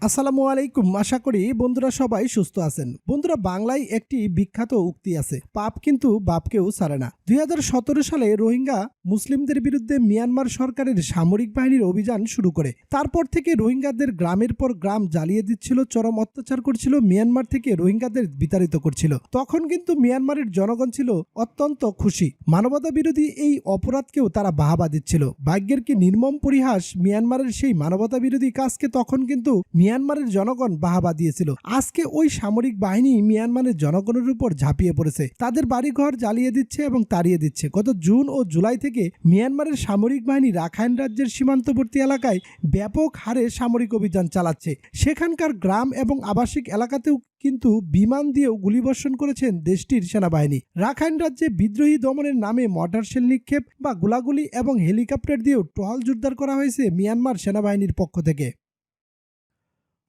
আসসালামু আলাইকুম। আশা করি বন্ধুরা সবাই সুস্থ আছেন। বন্ধুরা, বাংলায় একটি বিখ্যাত উক্তি আছে, পাপ কিন্তু বাপকেও ছাড়ে না। 2017 সালে রোহিঙ্গা মুসলিমদের বিরুদ্ধে মিয়ানমার সরকারের সামরিক বাহিনীর অভিযান শুরু করে। তারপর থেকে রোহিঙ্গাদের গ্রামের পর গ্রাম জ্বালিয়ে দিচ্ছিল, চরম অত্যাচার করছিল, মিয়ানমার থেকে রোহিঙ্গাদের বিতাড়িত করছিল। তখন কিন্তু মিয়ানমারের জনগণ ছিল অত্যন্ত খুশি। মানবতা বিরোধী এই অপরাধকেও তারা বাহবা দিচ্ছিল। ভাগ্যের কি নির্মম পরিহাস, মিয়ানমারের সেই মানবতা বিরোধী কাজকে তখন কিন্তু মিয়ানমারের জনগণ বাহবা দিয়েছিল। আজকে ওই সামরিক বাহিনী মিয়ানমারের জনগণের উপর ঝাঁপিয়ে পড়েছে, তাদের বাড়িঘর জ্বালিয়ে দিচ্ছে এবং তাড়িয়ে দিচ্ছে। গত জুন ও জুলাই থেকে মিয়ানমারের সামরিক বাহিনী রাখাইন রাজ্যের সীমান্তবর্তী এলাকায় ব্যাপক হারে সামরিক অভিযান চালাচ্ছে। সেখানকার গ্রাম এবং আবাসিক এলাকাতেও কিন্তু বিমান দিয়েও গুলিবর্ষণ করেছেন দেশটির সেনাবাহিনী। রাখাইন রাজ্যে বিদ্রোহী দমনের নামে মর্টার শেল নিক্ষেপ বা গোলাগুলি এবং হেলিকপ্টার দিয়েও টহল জোরদার করা হয়েছে মিয়ানমার সেনাবাহিনীর পক্ষ থেকে।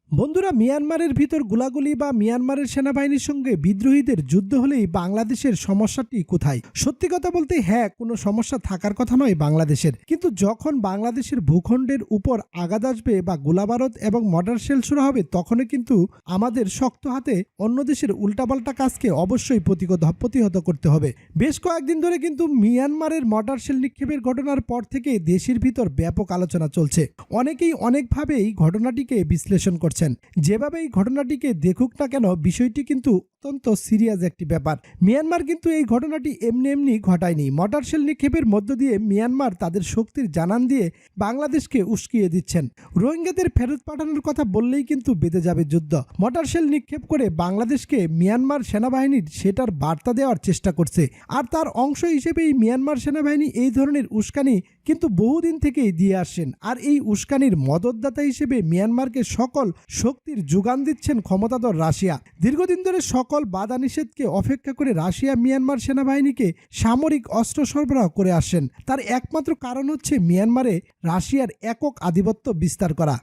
বন্ধুরা, মিয়ানমারের ভিতর গোলাগুলি বা মিয়ানমারের সেনাবাহিনীর সঙ্গে বিদ্রোহীদের যুদ্ধ হলেই বাংলাদেশের সমস্যাটি কোথায়? সত্যি কথা বলতে হ্যাঁ, কোনো সমস্যা থাকার কথা নয় বাংলাদেশের, কিন্তু যখন বাংলাদেশের ভূখণ্ডের উপর আঘাত আসবে বা গোলাবারুদ এবং মর্টার শেল শুরু হবে, তখনই কিন্তু আমাদের শক্ত হাতে অন্য দেশের উল্টাপাল্টা কাজকে অবশ্যই প্রতিহত করতে হবে। বেশ কয়েকদিন ধরে কিন্তু মিয়ানমারের মর্টার শেল নিক্ষেপের ঘটনার পর থেকে দেশের ভিতর ব্যাপক আলোচনা চলছে। অনেকেই অনেকভাবেই ঘটনাটিকে বিশ্লেষণ করছে। যেভাবে এই ঘটনাটিকে দেখুক না কেন, বিষয়টি কিন্তু অত্যন্ত সিরিয়াস একটি ব্যাপার। মিয়ানমার কিন্তু এই ঘটনাটি এমনি ঘটায়নি। মর্টার শেল নিক্ষেপের মধ্য দিয়ে মিয়ানমার তাদের শক্তির জানান দিয়ে বাংলাদেশকে উস্কিয়ে দিচ্ছেন। রোহিঙ্গাদের ফেরত পাঠানোর কথা বললেই কিন্তু বেঁধে যাবে যুদ্ধ। মর্টার শেল নিক্ষেপ করে বাংলাদেশকে মিয়ানমার সেনাবাহিনীর সেটার বার্তা দেওয়ার চেষ্টা করছে। আর তার অংশ হিসেবেই মিয়ানমার সেনাবাহিনী এই ধরনের উস্কানি কিন্তু বহুদিন থেকেই দিয়ে আসছেন। আর এই উস্কানির মদতদাতা হিসেবে মিয়ানমারকে সকল শক্তির যোগান দিচ্ছেন ক্ষমতাধর রাশিয়া। দীর্ঘদিন ধরে সকল বাধা নিষেধকে অপেক্ষা করে রাশিয়া মিয়ানমার সেনাবাহিনীকে সামরিক অস্ত্র সরবরাহ করে আসছেন। তার একমাত্র কারণ হচ্ছে মিয়ানমারে রাশিয়ার একক আধিপত্য বিস্তার করা।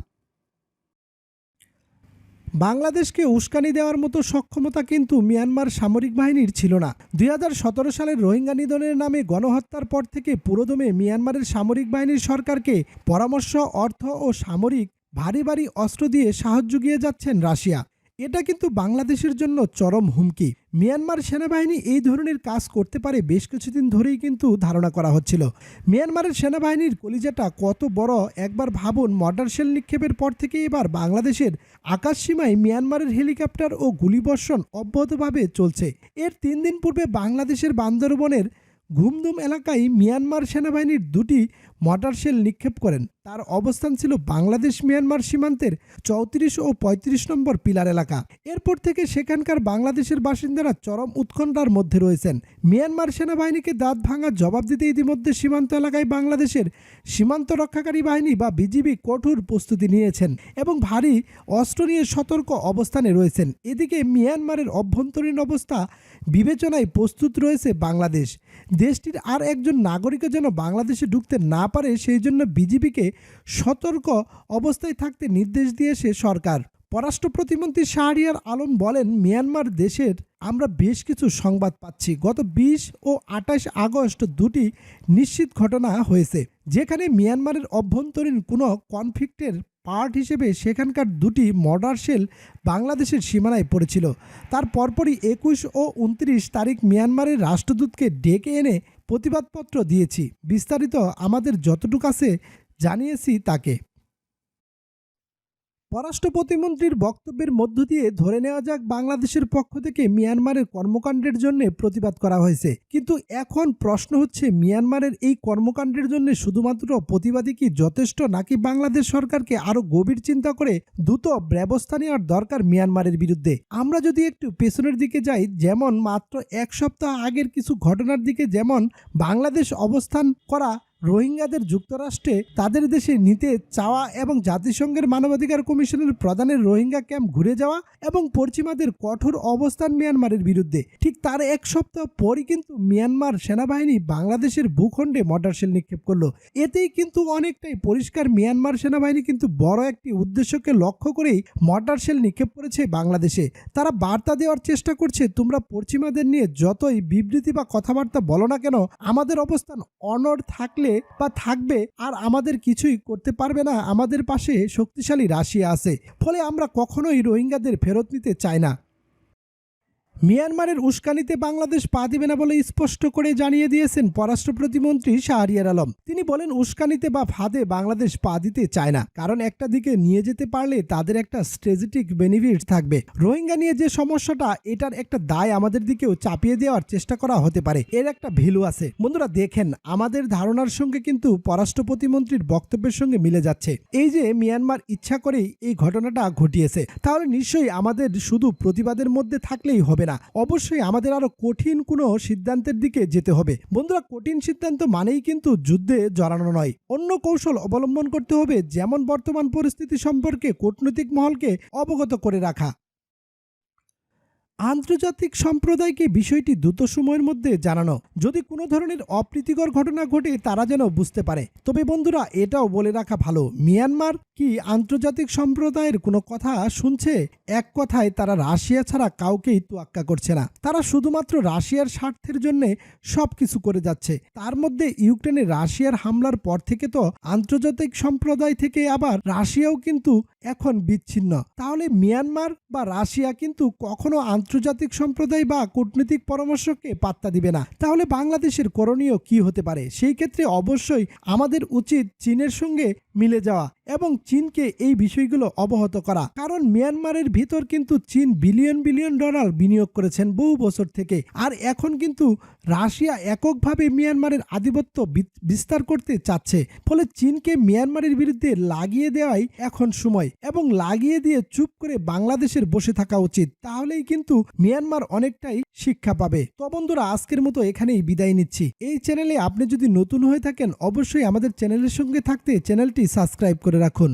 বাংলাদেশকে উস্কানি দেওয়ার মতো সক্ষমতা কিন্তু মিয়ানমার সামরিক বাহিনীর ছিল না। 2017 সালের রোহিঙ্গা নিধনের নামে গণহত্যার পর থেকে পুরোদমে মিয়ানমারের সামরিক বাহিনীর সরকারকে পরামর্শ, অর্থ ও সামরিক ভারী অস্ত্র দিয়ে সাহায্য জুগিয়ে যাচ্ছেন রাশিয়া। এটা কিন্তু বাংলাদেশের জন্য চরম হুমকি। মিয়ানমার সেনাবাহিনী এই ধরনের কাজ করতে পারে বেশ কিছুদিন ধরেই কিন্তু ধারণা করা হচ্ছিল। মিয়ানমারের সেনাবাহিনীর কলিজাটা কত বড় একবার ভাবুন। মর্টার শেল নিক্ষেপের পর থেকে এবার বাংলাদেশের আকাশসীমায় মিয়ানমারের হেলিকপ্টার ও গুলিবর্ষণ অব্যাহতভাবে চলছে। এর 3 দিন পূর্বে বাংলাদেশের বান্দরবনের ঘুমদুম এলাকায় মিয়ানমার সেনাবাহিনীর 2টি মর্টার শেল নিক্ষেপ করেন। তার অবস্থান ছিল বাংলাদেশ মিয়ানমার সীমান্তের 34 ও 35 নম্বর পিলার এলাকা। এরপর থেকে সেখানকার বাংলাদেশের বাসিন্দারা চরম উৎকণ্ঠার মধ্যে রয়েছেন। মিয়ানমার সেনাবাহিনীকে দাঁত ভাঙা জবাব দিতে ইতিমধ্যে সীমান্ত এলাকায় বাংলাদেশের সীমান্ত রক্ষাকারী বাহিনী বা বিজিবি কঠোর প্রস্তুতি নিয়েছেন এবং ভারী অস্ত্র নিয়ে সতর্ক অবস্থানে রয়েছেন। এদিকে মিয়ানমারের অভ্যন্তরীণ অবস্থা বিবেচনায় প্রস্তুত রয়েছে বাংলাদেশ। দেশটির আর একজন নাগরিকও যেন বাংলাদেশে ঢুকতে না পারে, সেই জন্য বিজিবিকে সতর্ক অবস্থায় থাকতে নির্দেশ দিয়েছে সরকার। পররাষ্ট্র প্রতিমন্ত্রী শাহরিয়ার আলম বলেন, মিয়ানমার দেশের আমরা বেশ কিছু সংবাদ পাচ্ছি। গত 20 ও 28 আগস্ট 2টি নিশ্চিত ঘটনা হয়েছে, যেখানে মিয়ানমারের অভ্যন্তরীণ কোনো কনফ্লিক্টের পার্ট হিসেবে সেখানকার 2টি মর্টার শেল বাংলাদেশের সীমানায় পড়েছিল। তার পরপরই 21 ও 29 তারিখ মিয়ানমারের রাষ্ট্রদূতকে ডেকে এনে প্রতিবাদপত্র দিয়েছি। বিস্তারিত আমাদের যতটুকু আছে জানিয়েছি তাকে। পররাষ্ট্র প্রতিমন্ত্রীর বক্তব্যের মধ্য দিয়ে ধরে নেওয়া যাক বাংলাদেশের পক্ষ থেকে মিয়ানমারের কর্মকাণ্ডের জন্য প্রতিবাদ করা হয়েছে। কিন্তু এখন প্রশ্ন হচ্ছে, মিয়ানমারের এই কর্মকাণ্ডের জন্য শুধুমাত্র প্রতিবাদই কি যথেষ্ট, নাকি বাংলাদেশ সরকারকে আরো গভীর চিন্তা করে দ্রুত ব্যবস্থা নেওয়ার দরকার মিয়ানমারের বিরুদ্ধে? আমরা যদি একটু পেছনের দিকে যাই, যেমন মাত্র 1 সপ্তাহ আগের কিছু ঘটনার দিকে, যেমন বাংলাদেশ অবস্থান করা রোহিঙ্গাদের যুক্তরাষ্ট্রে তাদের দেশে নিতে চাওয়া এবং জাতিসংঘের মানবাধিকার কমিশনের প্রধানের রোহিঙ্গা ক্যাম্প ঘুরে যাওয়া এবং পশ্চিমাদের কঠোর অবস্থান মিয়ানমারের বিরুদ্ধে, ঠিক তার 1 সপ্তাহ পরই কিন্তু মিয়ানমার সেনাবাহিনী বাংলাদেশের ভূখণ্ডে মর্টার শেল নিক্ষেপ করলো। এতেই কিন্তু অনেকটাই পরিষ্কার, মিয়ানমার সেনাবাহিনী কিন্তু বড় একটি উদ্দেশ্যকে লক্ষ্য করেই মর্টার শেল নিক্ষেপ করেছে বাংলাদেশে। তারা বার্তা দেওয়ার চেষ্টা করছে, তোমরা পশ্চিমাদের নিয়ে যতই বিবৃতি বা কথাবার্তা বলো না কেন, আমাদের অবস্থান অনড় থাকলে আছে বা থাকবে আর আমাদের কিছুই করতে পারবে না, আমাদের পাশে শক্তিশালী রাশিয়া আছে, ফলে আমরা কখনোই রোহিঙ্গাদের ফেরত নিতে চাই না। মিয়ানমারের উস্কানিতে বাংলাদেশ পা দিবে না বলে স্পষ্ট করে জানিয়ে দিয়েছেন পররাষ্ট্র প্রতিমন্ত্রী শাহরিয়ার আলম। তিনি বলেন, উস্কানিতে বা ফাঁদে বাংলাদেশ পা দিতে চায় না, কারণ একটা দিকে নিয়ে যেতে পারলে তাদের একটা স্ট্র্যাটেজিক বেনিফিট থাকবে। রোহিঙ্গা নিয়ে যে সমস্যাটা, এটার একটা দায় আমাদের দিকেও চাপিয়ে দেওয়ার চেষ্টা করা হতে পারে, এর একটা ভ্যালু আছে। বন্ধুরা দেখেন, আমাদের ধারণার সঙ্গে কিন্তু পররাষ্ট্র প্রতিমন্ত্রীর বক্তব্যের সঙ্গে মিলে যাচ্ছে। এই যে মিয়ানমার ইচ্ছা করেই এই ঘটনাটা ঘটিয়েছে, তাহলে নিশ্চয়ই আমাদের শুধু প্রতিবাদের মধ্যে থাকলেই হবে না, অবশ্যই আমাদের আরো কঠিন কোনো সিদ্ধান্তের দিকে যেতে হবে। বন্ধুরা, কঠিন সিদ্ধান্ত মানেই কিন্তু যুদ্ধে জড়ানো নয়, অন্য কৌশল অবলম্বন করতে হবে, যেমন বর্তমান পরিস্থিতি সম্পর্কে কূটনৈতিক মহলকে অবগত করে রাখা। আন্তর্জাতিক সম্প্রদায়কে বিষয়টি দ্রুত সময়ের মধ্যে জানানো, যদি কোনো ধরনের অপ্রীতিকর ঘটনা ঘটে তারা যেন বুঝতে পারে। তবে বন্ধুরা, এটাও বলে রাখা ভালো, মিয়ানমার কি আন্তর্জাতিক সম্প্রদায়ের কোনো কথা শুনছে? এক কথায় তারা রাশিয়া ছাড়া কাউকেই তোয়াক্কা করছে না। তারা শুধুমাত্র রাশিয়ার স্বার্থের জন্য সবকিছু করে যাচ্ছে। তার মধ্যে ইউক্রেনে রাশিয়ার হামলার পর থেকে তো আন্তর্জাতিক সম্প্রদায় থেকে আবার রাশিয়াও কিন্তু এখন বিচ্ছিন্ন। তাহলে মিয়ানমার বা রাশিয়া কিন্তু কখনো আন্তর্জাতিক সম্প্রদায় বা কূটনৈতিক পরামর্শকে পাত্তা দিবে না। তাহলে বাংলাদেশের করণীয় কি হতে পারে? সেই ক্ষেত্রে অবশ্যই আমাদের উচিত চীনের সঙ্গে মিলে যাওয়া এবং চীনকে এই বিষয়গুলো অবগত করা, কারণ মিয়ানমারের ভিতর কিন্তু চীন বিলিয়ন বিলিয়ন ডলার বিনিয়োগ করেছেন বহু বছর থেকে। আর এখন কিন্তু রাশিয়া এককভাবে মিয়ানমারের আধিপত্য বিস্তার করতে চাচ্ছে, ফলে চীনকে মিয়ানমারের বিরুদ্ধে লাগিয়ে দেওয়াই এখন সময়, এবং লাগিয়ে দিয়ে চুপ করে বাংলাদেশের বসে থাকা উচিত। তাহলেই কিন্তু মিয়ানমার অনেকটাই শিক্ষা পাবে। তো বন্ধুরা, আজকের মতো এখানেই বিদায় নিচ্ছি। এই চ্যানেলে আপনি যদি নতুন হয়ে থাকেন, অবশ্যই আমাদের চ্যানেলের সঙ্গে থাকতে চ্যানেলটি সাবস্ক্রাইব করে রাখুন।